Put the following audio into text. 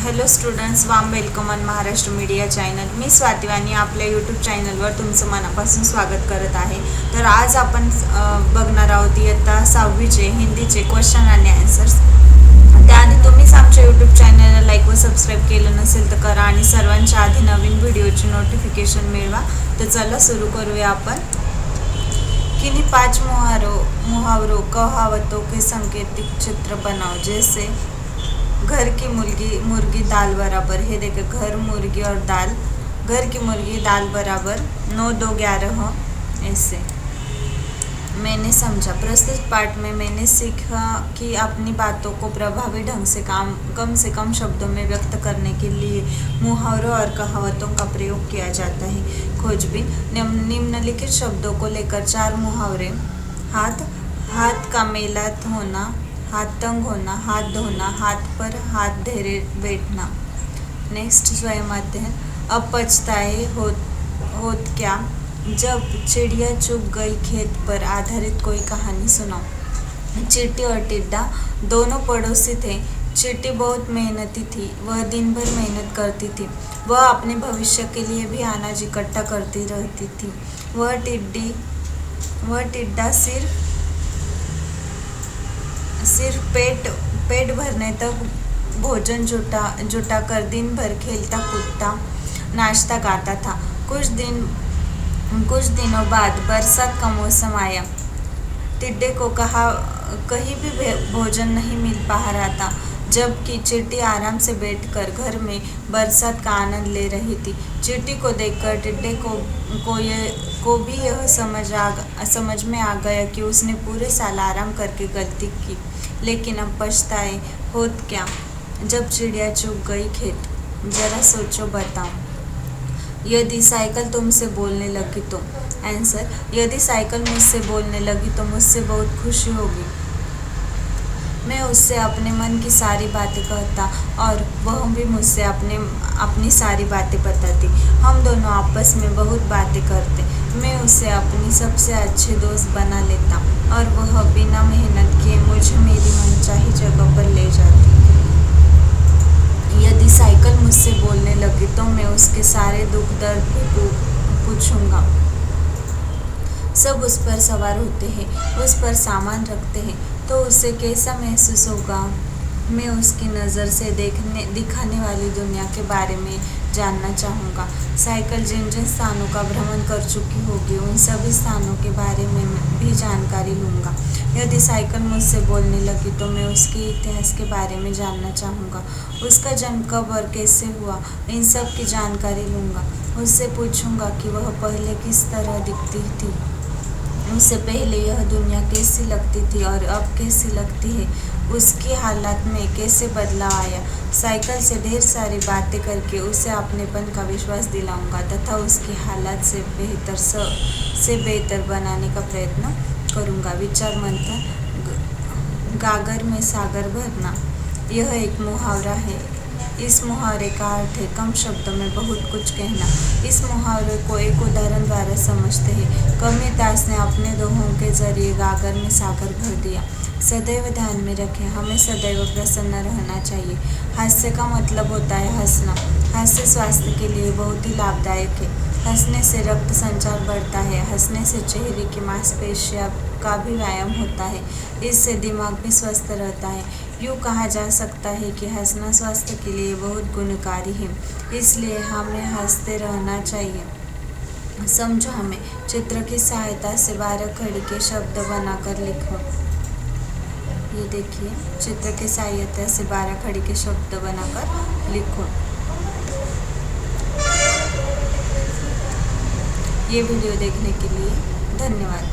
Hello students, warm welcome on Maharashtra media channel. मी स्वाती वाणी आपल्या YouTube चॅनलवर तुमचं मनापासून स्वागत करत आहे. तर आज आपण बघणार आहोत इयत्ता 6वीचे हिंदीचे क्वेश्चन आणि आन्सर्स. त्याआधी तुम्हीच आमच्या यूट्यूब चॅनलला लाईक व सबस्क्राईब केलं नसेल तर करा आणि सर्वांच्या आधी नवीन व्हिडिओची नोटिफिकेशन मिळवा. तर चला सुरू करूया आपण. किन्हीं 5 मुहावरों कहावतों के सांकेतिक चित्र बनाओ. जैसे घर की मुर्गी दाल बराबर. हे देखे, घर मुर्गी और दाल. घर की मुर्गी दाल बराबर 9 2 11. ऐसे मैंने समझा. प्रस्तुत पाठ में मैंने सीखा कि अपनी बातों को प्रभावी ढंग से कम से कम शब्दों में व्यक्त करने के लिए मुहावरों और कहावतों का प्रयोग किया जाता है. खोजबीन. निम्नलिखित शब्दों को लेकर 4 मुहावरे. हाथ का मेला होना, हाथ तंग होना, हाथ धोना, हाथ पर हाथ धरे बैठना. नेक्स्ट स्वयं अध्ययन. अब पछताए होत क्या. जब चिड़िया चुग गई खेत पर आधारित कोई कहानी सुनाओ. चींटी और टिड्डा दोनों पड़ोसी थे. चींटी बहुत मेहनती थी. वह दिन भर मेहनत करती थी. वह अपने भविष्य के लिए भी अनाज इकट्ठा करती रहती थी. वह टिड्डा सिर्फ पेट भरने तक भोजन जुटा कर दिन भर खेलता कूदता नाचता गाता था. कुछ दिनों बाद बरसात का मौसम आया. टिड्डे को कहीं भी भोजन नहीं मिल पा रहा था, जबकि चींटी आराम से बैठकर घर में बरसात का आनंद ले रही थी. चींटी को देखकर टिड्डे को भी यह समझ में आ गया कि उसने पूरे साल आराम करके गलती की, लेकिन अब पछताए होत क्या. जब चिड़िया चुग गई खेत. जरा सोचो बताओ. यदि साइकिल तुमसे बोलने लगी तो. आंसर. यदि साइकिल मुझसे बोलने लगी तो मुझसे बहुत खुशी होगी. मैं उससे अपने मन की सारी बातें कहता और वह भी मुझसे अपनी सारी बातें बताती. हम दोनों आपस में बहुत बातें करते. मैं उसे अपनी सबसे अच्छे दोस्त बना लेता और वह बिना मेहनत किए मुझे मेरी मनचाही जगह पर ले जाती. यदि साइकिल मुझसे बोलने लगी तो मैं उसके सारे दुख दर्द भी पूछूंगा. सब उस पर सवार होते हैं, उस पर सामान रखते हैं, तो उसे कैसा महसूस होगा. मैं उसकी नज़र से दिखाने वाली दुनिया के बारे में जानना चाहूँगा. साइकिल जिन जिन स्थानों का भ्रमण कर चुकी होगी उन सभी स्थानों के बारे में भी जानकारी लूँगा. यदि साइकिल मुझसे बोलने लगी तो मैं उसके इतिहास के बारे में जानना चाहूँगा. उसका जन्म कब और कैसे हुआ, इन सब की जानकारी लूँगा. उससे पूछूँगा कि वह पहले किस तरह दिखती थी, उससे पहले यह दुनिया कैसी लगती थी और अब कैसी लगती है, उसकी हालात में कैसे बदलाव आया. साइकिल से ढेर सारी बातें करके उसे अपनेपन का विश्वास दिलाऊंगा तथा उसकी हालात से बेहतर बनाने का प्रयत्न करूंगा. विचार मंथन. गागर में सागर भरना. यह एक मुहावरा है. इस मुहावरे का अर्थ है कम शब्दों में बहुत कुछ कहना. इस मुहावरे को एक उदाहरण द्वारा समझते हैं. कबीर दास ने अपने दोहों के जरिए गागर में सागर भर दिया. सदैव ध्यान में रखें, हमें सदैव प्रसन्न रहना चाहिए. हास्य का मतलब होता है हंसना. हास्य स्वास्थ्य के लिए बहुत ही लाभदायक है. हंसने से रक्त संचार बढ़ता है. हंसने से चेहरे की मांसपेशियों का भी व्यायाम होता है. इससे दिमाग भी स्वस्थ रहता है. यूँ कहा जा सकता है कि हंसना स्वास्थ्य के लिए बहुत गुणकारी है, इसलिए हमें हंसते रहना चाहिए. समझो हमें. चित्र की सहायता से 12 खड़ी के शब्द बनाकर लिखो. ये देखिए, चित्र की सहायता से 12 खड़ी के शब्द बनाकर लिखो. ये वीडियो देखने के लिए धन्यवाद.